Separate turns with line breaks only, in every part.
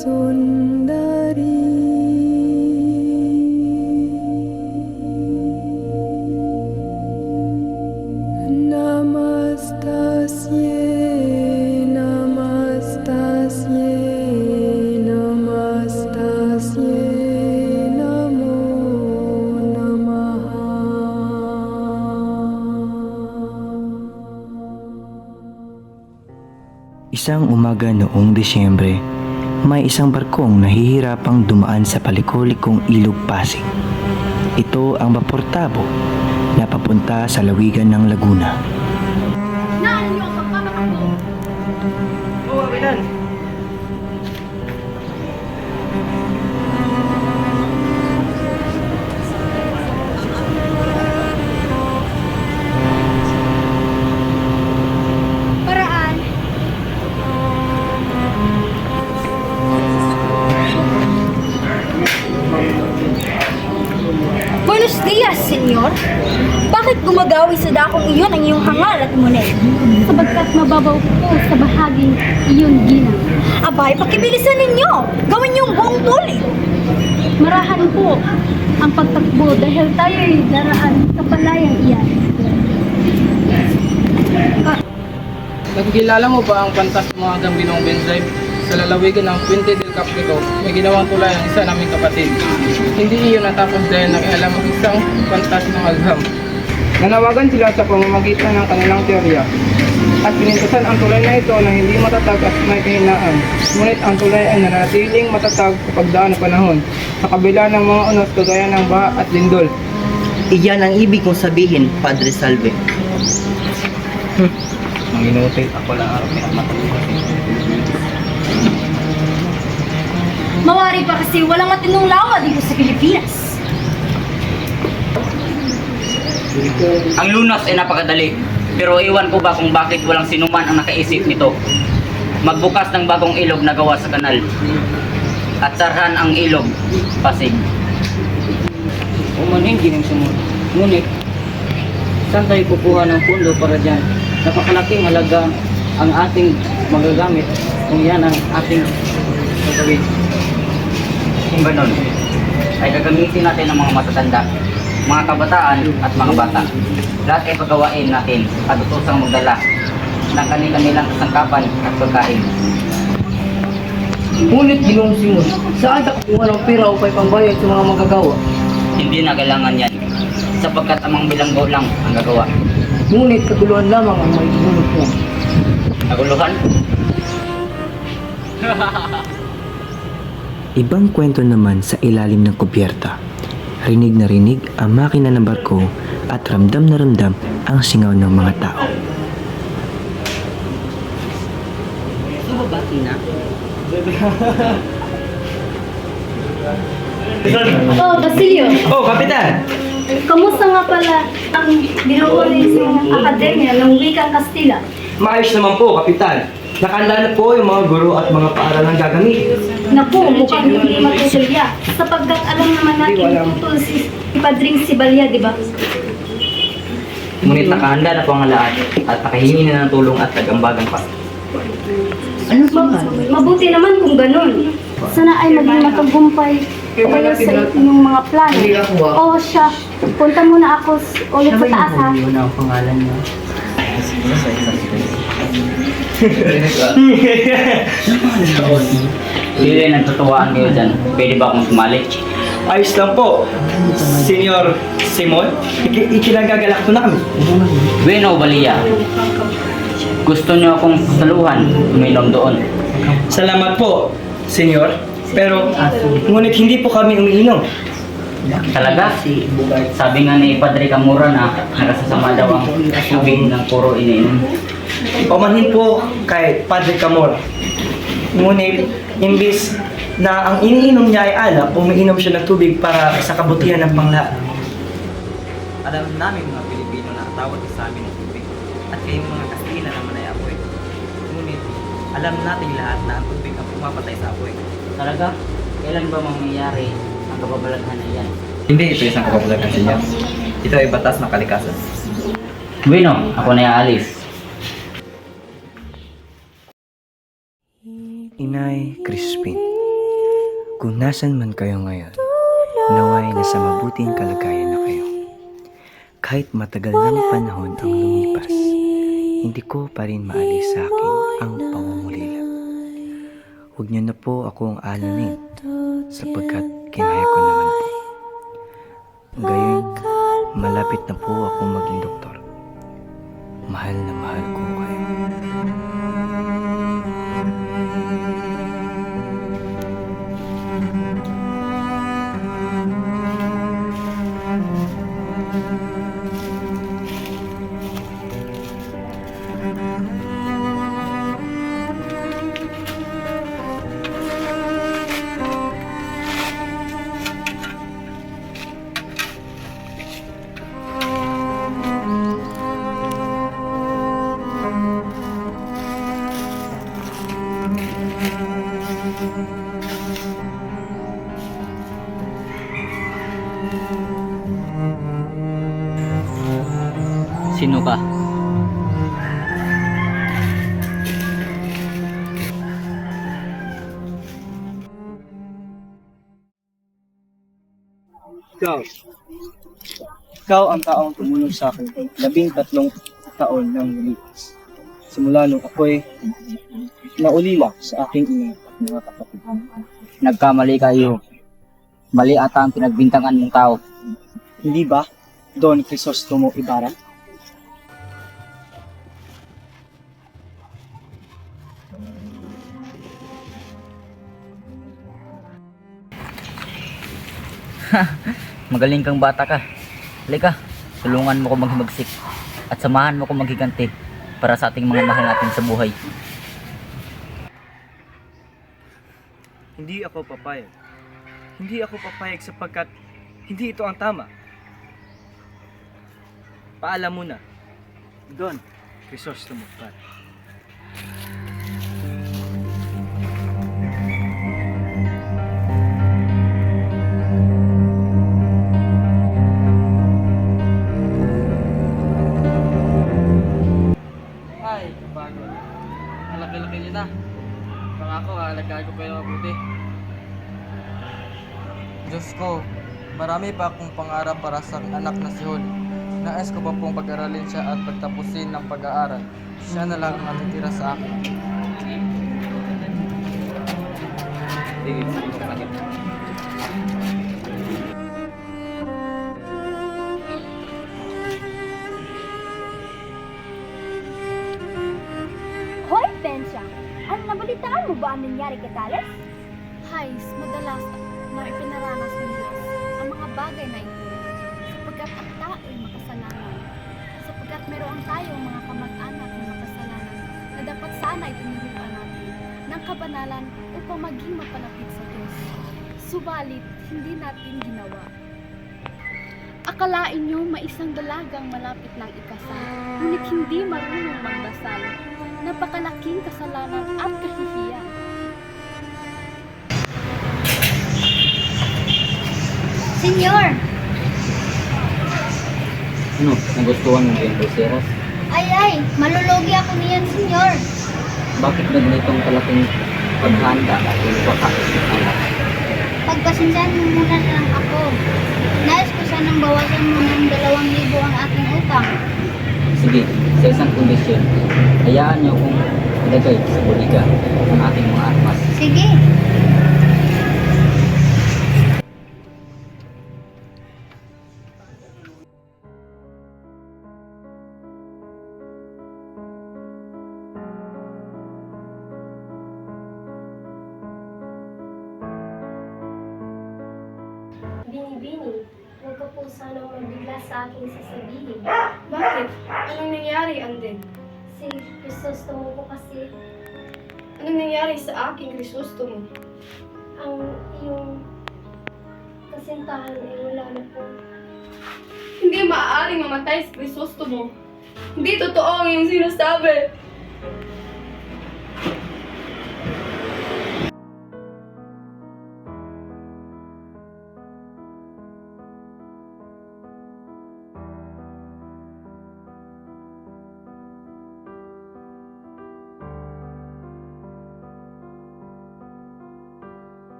Sundari Namastasye Namastasye Namastasye Namo Namaha.
Isang umaga noong Disyembre, may isang barkong nahihirapang dumaan sa palikolikong ilog Pasig. Ito ang Vapor Tabo na papunta sa lawigan ng Laguna.
Naan niyo ang pagpapatakbo!
Oo, Kapitan!
Paraan! Buenos dias, senyor! Bakit gumagawi sa dakong iyon ang iyong hangal at munit?
Sapagkat mababaw po sa bahaging iyon ginang.
Abay, pakibilisan ninyo! Gawin niyong buong tuloy!
Marahan po ang pagtakbo dahil tayo'y daraan sa palayang iyan.
Nakikilala mo ba ang pantas ng mga gambinong Benzaib? Sa lalawigan ng Puente del Caprico, may ginawang tulay ang isa naming kapatid. Hindi iyon natapos dahil nakialam ang isang pantas ng agham. Nanawagan sila sa pamamagitan ng kanilang teorya at pinintusan ang tulay na ito na hindi matatag at may kahinaan. Ngunit ang tulay ay nanatiling matatag sa pagdaan ng panahon sa kabila ng mga unos kagaya ng baha at lindol.
Iyan ang ibig kong sabihin, Padre Salve.
Manginutit ako lang araw pinagmatalunan.
Mawari pa kasi walang matinong lawa dito sa Pilipinas.
Ang lunas ay napakadali, pero iwan ko ba kung bakit walang sinuman ang nakaisip nito. Magbukas ng bagong ilog na gawa sa kanal at sarhan ang ilog, Pasig.
Umanhin din ang sumunod. Ngunit, saan tayo kukuha ng pundo para dyan? Napakalaking halaga ang ating magagamit kung yan ang ating gagawin.
Kung ganon, ay gagamitin natin ng mga matatanda, mga kabataan at mga bata. Lahat ay pagawain natin at utusang magdala ng kanilang kasangkapan at pagkain.
Ngunit Ginoong Simon, saan ka kukuha ng pera upay pambayad sa mga magagawa?
Hindi na kailangan yan, sapagkat amang bilanggo lang ang gagawa.
Ngunit kaguluhan lamang ang may ginunod mo.
Naguluhan?
Ibang kwento naman sa ilalim ng kubyerta. Rinig na rinig ang makina ng barko at ramdam na ramdam ang singaw ng mga tao.
Sumabati na?
Oh, Basilio!
Oh, Kapitan!
Kamusta nga pala ang binuulis ng Akademya ng Wikang Kastila?
Maayos naman po, Kapitan. Nakahanda na po yung mga guro at mga paaralang gagamitin.
Naku, mukhang hindi matutulya. Sapagkat alam naman natin tutol si Padring Sibalya, di ba?
Ngunit nakahanda na po ang lahat at nakahingi na ng tulong at tagambagan pa.
Mabuti naman kung ganun. Sana ay maging matagumpay kayo sa inyong mga plano. O siya, punta muna ako ulit sa taas ha.
Yun ang pangalan niya.
Hindi nagtutuwaan kayo dyan. Pwede ba akong sumali?
Ayos lang po, Senyor Simon. Ikinagagalak po namin.
Bueno, Balia. Gusto niyo akong saluhan, uminom doon.
Salamat po, Senyor. Pero, ngunit hindi po kami umiinom.
Talaga? Sabi nga ni Padre Camura na nakasasama daw ang tubig ng puro iniinom.
Pamanhin po kay Padre Camor. Ngunit, imbis na ang iniinom niya ay alak, umiinom siya ng tubig para sa kabutihan ng panglahat.
Alam namin mga Pilipino na tawag sa amin ng tubig. At kayong mga Kastila naman ay apoy. Ngunit, alam natin lahat na ang tubig ang pumapatay sa apoy.
Talaga? Kailan ba mangyayari ang kababalaghan na yan?
Hindi ito isang kababalagan sa inyo. Ito ay batas ng kalikasan.
Bueno, ako na aalis.
Inay Crispin, Kung nasan man kayo ngayon, naway nasa mabuting kalagayan na kayo. Kahit matagal ng panahon ang lumipas, hindi ko pa rin maalis sa akin ang pangungulila. Huwag niyo na po akong alamin sapagkat kinaya ko naman po. Gayon, malapit na po akong maging doktor. Mahal na mahal ko kayo.
Sino ka?
Ikaw. Ikaw ang taong tumulong sa akin 13 taon nang lumipas. Simula nung ako'y naulila sa aking ina at mga kapatid.
Nagkamali kayo. Mali ata ang pinagbintangan mong tao.
Hindi ba, Don Crisostomo Ibarra?
Magaling kang bata ka. Halika, tulungan mo ko maghimagsik at samahan mo ko maghiganti para sa ating mga mahal natin sa buhay.
Hindi ako papayag. Hindi ako papayag sapagkat hindi ito ang tama. Paalam mo na, Don Crisostomo Ibarra.
Ay, bago. Malaki-laki niyo na. Pangako, alagaan ko pa yung mabuti. Diyos ko, marami pa akong pangarap para sa anak na si Hol. Nais ko pa pong pag-aralin siya at pagtapusin ng pag-aaral. Siya na lang ang natitira sa akin.
Sige, sige, sige.
Hoy, Pensya! Ano nabalitaan mo ba ang nangyari kay Tales?
Hais, madalas na ipinaranas ng Diyos ang mga bagay na ito sapagkat ang tao ay makasalanan. Sapagkat meron tayong mga kamag-anak na makasalanan na dapat sana ay tinuluan natin ng kabanalan upang maging mapalapit sa Diyos. Subalit, hindi natin ginawa. Akalain nyo may isang dalagang malapit ng ikasal, ngunit hindi marunong magdasal. Napakalaking kasalanan at kahihiyan.
Senyor!
Ano, nagustuhan mo ba yung pulseras?
Ay! Malulugi ako niyan, senyor!
Bakit ba ganitong kalaking paghanda at pinapakain ng anak?
Pagpasensyahan mo muna na lang ako. Nais ko sanang bawasan mo ng 2,000 ang aking utang.
Sige, sa isang kondisyon, hayaan niyo kung ilagay sa buliga ang aking mga armas.
Sige!
Bini-bini, huwag ka po sanang mabigla sa aking sasabihin. Bakit? Anong nangyari, Anden? Si Crisostomo po kasi. Anong nangyari sa aking Crisostomo? Ang iyong kasintahan ay wala na po. Hindi maaaring mamatay si Crisostomo. Hindi totoo ang iyong sinasabi.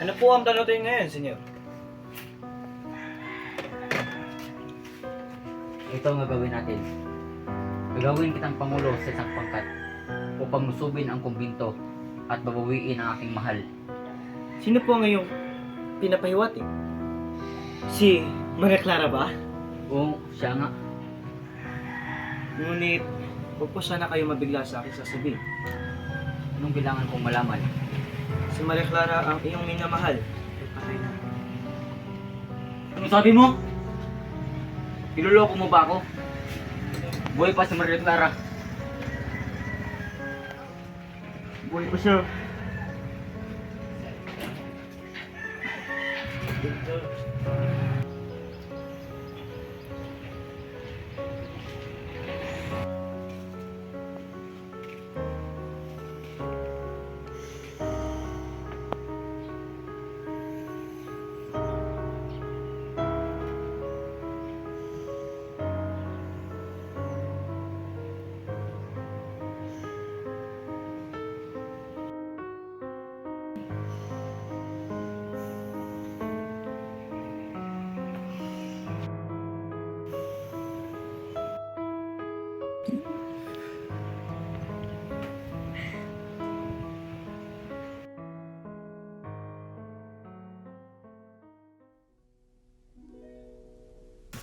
Ano po ang dalotin ngayon, senyor?
Ito ang gagawin natin. Gagawin kitang pangulo sa isang pangkat upang lusubin ang kumbinto at babawiin ang aking mahal.
Sino po ngayong pinapahiwati? Si Maria Clara ba?
Oo, siya nga.
Ngunit, huwag po sana kayo mabigla sa aking sasabihin.
Anong kailangan kong malaman?
Si Maria Clara ang iyong minamahal.
Ano sabi mo? Niloloko mo ba ako? Buhay pa si Maria Clara.
Buhay pa siya.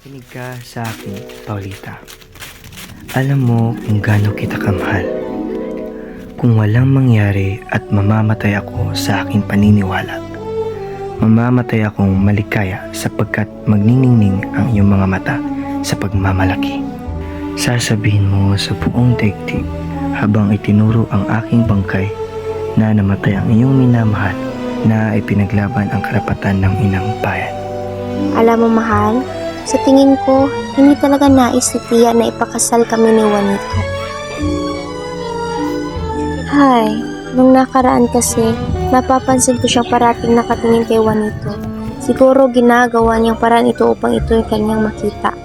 Kinig ka sa akin, Paulita. Alam mo kung gaano kita kamahal. Kung walang mangyari at mamamatay ako sa aking paniniwala, mamamatay akong maligaya sapagkat magniningning ang iyong mga mata sa pagmamalaki. Sasabihin mo sa buong daigdig habang itinuro ang aking bangkay na namatay ang iyong minamahal na ipinaglaban ang karapatan ng inang bayan.
Alam mo, mahal, sa tingin ko, hindi talaga nais ni Tia na ipakasal kami ni Juanito. Hay, nung nakaraan kasi, napapansin ko siyang parating nakatingin kay Juanito. Siguro ginagawa niyang paraan ito upang ito yung kanyang makita.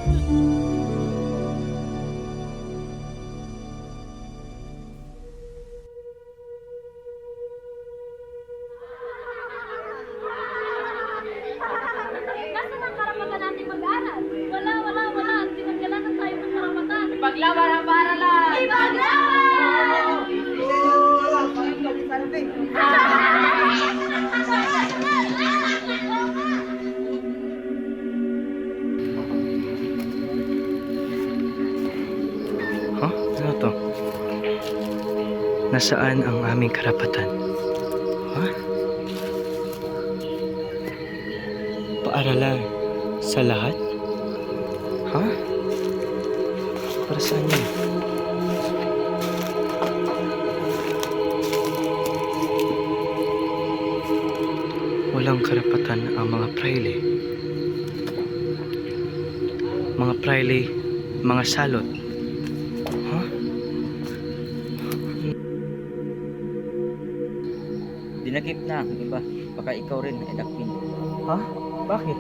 Nasaan ang karapatan natin mag-aral? Wala. Tinanggalan na tayo ng karapatan.
Paglaban ang paaralan!
Huh? Ano to? Nasaan ang aming karapatan? Huh? Paaralan sa lahat? Huh? Para saan yun? Walang karapatan ang mga praile. Mga praile, mga salot. Huh?
Dinagip na ang iba. Baka ikaw rin ay dakpin.
Ha? Bakit?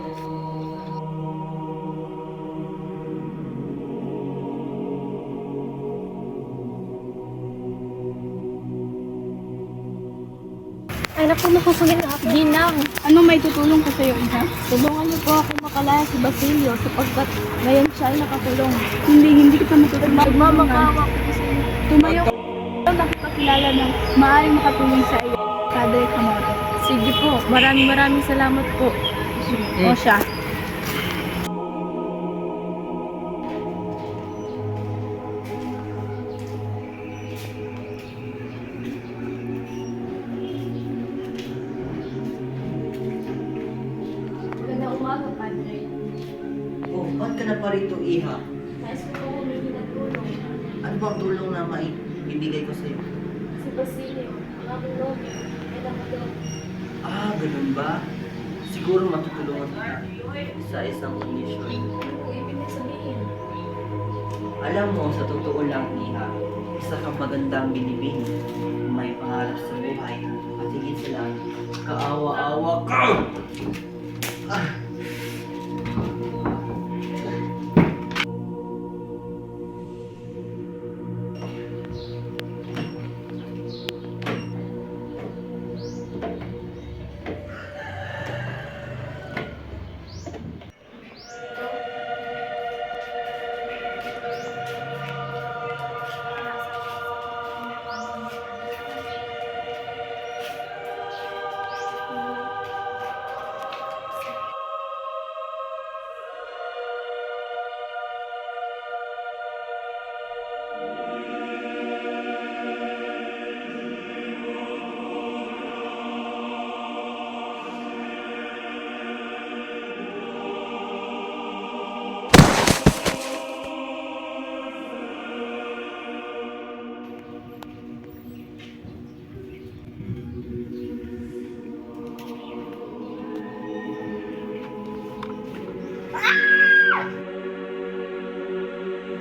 Ay, naku, makukulit na ako. Ginang, ano may tutulong ko sa'yo, Ina? Tulungan niyo po ako makalaya si Basilio sapagkat ngayon siya ay nakakulong. Hindi kita matutulungan. Magmamakawa ko kasi. Tumayo ko nakipakilala ng maaaring makatulong sa iyo, Padre Camote. Sige po, maraming salamat po. O siya. Magandang umaga, Padre.
Oh, ba't ka na pa rito, Iha?
Nais ko po humingi ng tulong.
Ano bang tulong na maibigay ko sa'yo?
Si Basilio, ang aking nobyo, ay nakadog.
Ah, ganun ba? Siguro matutulungan kita sa isang kondisyon.
Ano po ibig sabihin?
Alam mo, sa totoo lang, Iha, isa kang magandang binibini, may pangarap sa buhay, at higit sa lahat, kaawa-awa ka! Ah.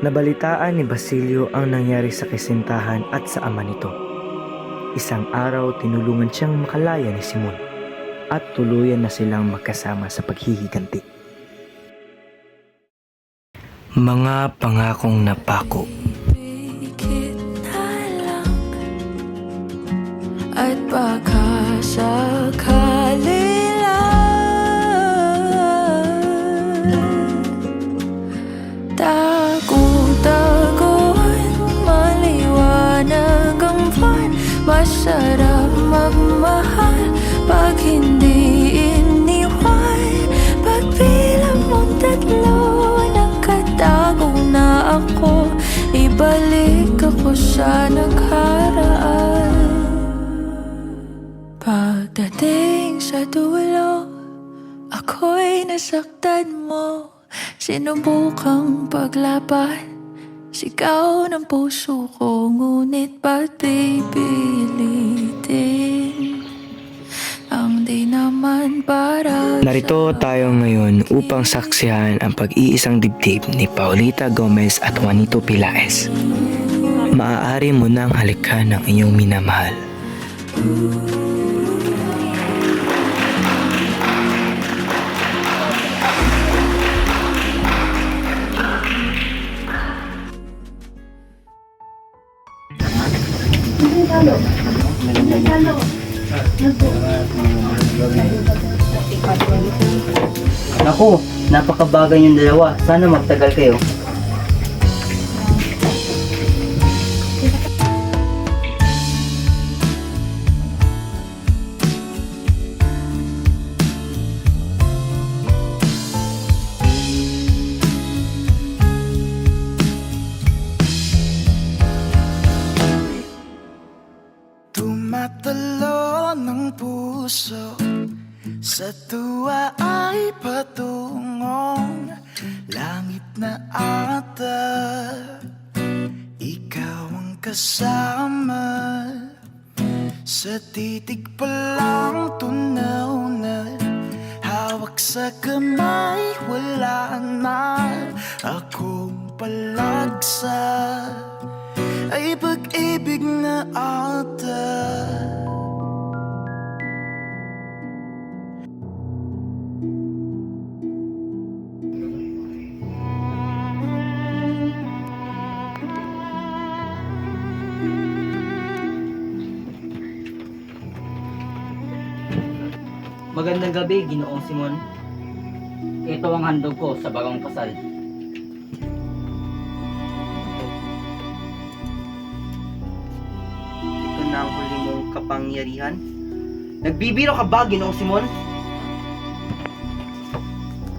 Nabalitaan ni Basilio ang nangyari sa kasintahan at sa ama nito. Isang araw tinulungan siyang makalaya ni Simon at tuluyan na silang magkasama sa paghihiganti. Mga pangakong napako.
At baka sakali lang tago-tagoan, maliwanag ang buwan. Masarap magmahal pag hindi iniwan. Pagbilang mong tatlo, nakatago na ako. Ibalik ako sa nakaraan. Pagdating sa dulo, ako'y nasaktan mo. Sinubukang paglaban, sigaw ng puso ko, ngunit ba't pipilitin ang di naman para
Narito tayo ngayon upang saksihan ang pag-iisang dibdib ni Paulita Gomez at Juanito Pilaes. Maaari mo nang halikan ng iyong minamahal.
Naku, napakabagay yung dalawa. Sana magtagal kayo.
Tumatalo ng puso, sa tuwa ay patungong langit na ata. Ikaw ang kasama, sa titig pa lang tunaw na. Hawak sa kamay, wala na akong palagsa. Ay pag-ibig na ata.
Magandang gabi, Ginoong Simon.
Ito ang handog ko sa bagong kasal.
Ito na ang huli mong kapangyarihan. Nagbibiro ka ba, Ginoong Simon?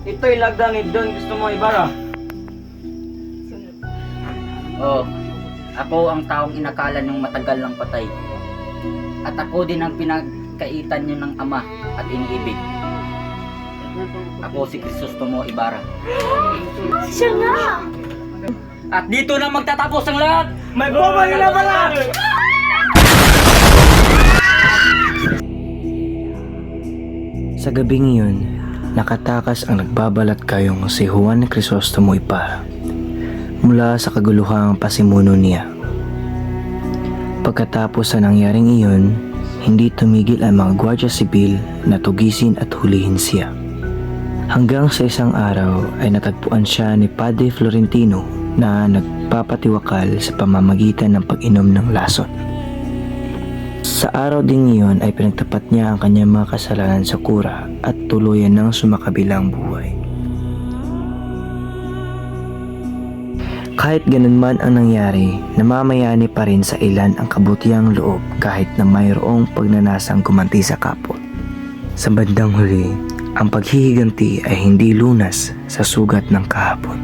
Ito'y lagda ni Don. Gusto mo ibara? Oo. Ako ang taong inakala niyong matagal ng patay. At ako din ang pinagkaitan niyo ng ama at iniibig. Ako si Crisostomo Ibarra.
Siya nga!
At dito na magtatapos ang lahat!
May bomba na pala!
Sa gabing iyon, nakatakas ang nagbabalat kayong si Juan Crisostomo Ibarra mula sa kaguluhang pasimuno niya. Pagkatapos sa nangyaring iyon, hindi tumigil ang mga Gwardiya Sibil na tugisin at hulihin siya. Hanggang sa isang araw ay natagpuan siya ni Padre Florentino na nagpapatiwakal sa pamamagitan ng pag-inom ng lason. Sa araw ding iyon ay pinagtapat niya ang kanyang mga kasalanan sa kura at tuluyan ng sumakabilang buhay. Kahit ganun man ang nangyari, namamayani pa rin sa ilan ang kabutihang loob kahit na mayroong pagnanasang gumanti sa kapwa. Sa bandang huli, ang paghihiganti ay hindi lunas sa sugat ng kahapon.